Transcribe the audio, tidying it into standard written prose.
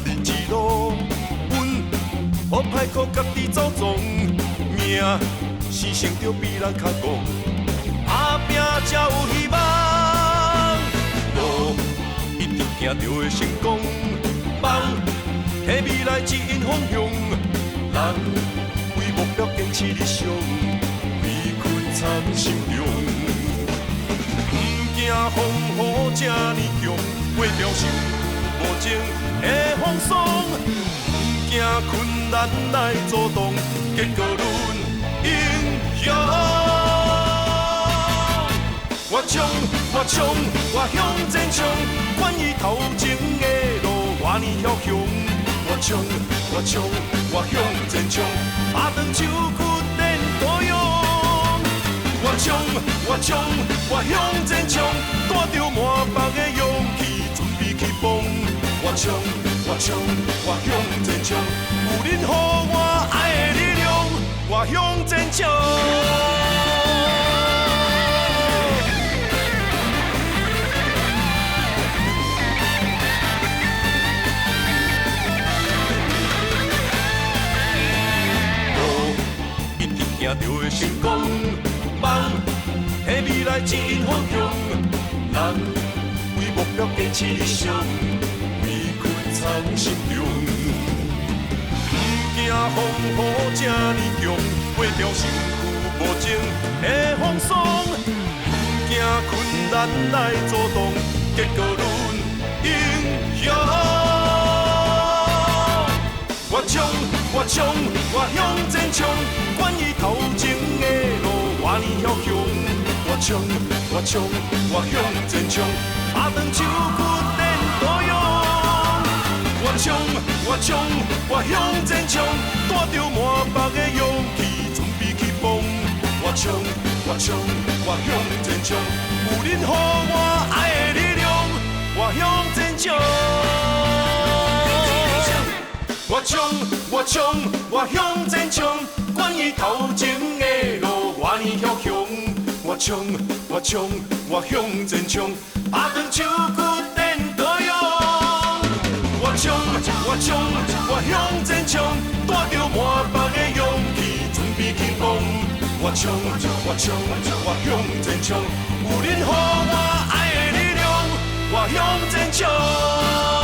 日之路，阮好歹靠家己走总，命生成着比人较戆，打拼才有希望，路一定行着会成功，梦替未来指引方向，人为目标坚持理想，为困藏心中。惊风雨这呢强，过着幸福无情的风霜。不惊困难来阻挡，结果论英雄。我冲，我向前冲，管伊头前的路偌呢渺长。我冲，我向前冲，拍长手骨练多勇。我冲，我向前冲，带着满腹的勇气，准备去蹦。我冲，我向前冲，有恁予我爱的力量，我向前冲。路一定行着会成功，梦替未来指引方向，人为目标坚持理想，为困藏心中。不惊风雨这呢强，过着幸福无情的风霜。不惊困难来阻挡，结果论英雄。我冲，我向前冲，管伊头前的路偌呢渺长。我冲，我向前冲，拍长手骨练多勇。我冲，我向前冲，带着满腹的勇气，准备去蹦。我冲，我向前冲，有恁予我爱的力量，我向前冲。我冲，我向前冲，管伊头前的路偌呢渺长。我冲，我向前冲，拍长手骨练多勇。我冲，我向前冲，带着满腹的勇气，准备去蹦。我冲，我向前冲，有恁予我爱的力量，我向前冲。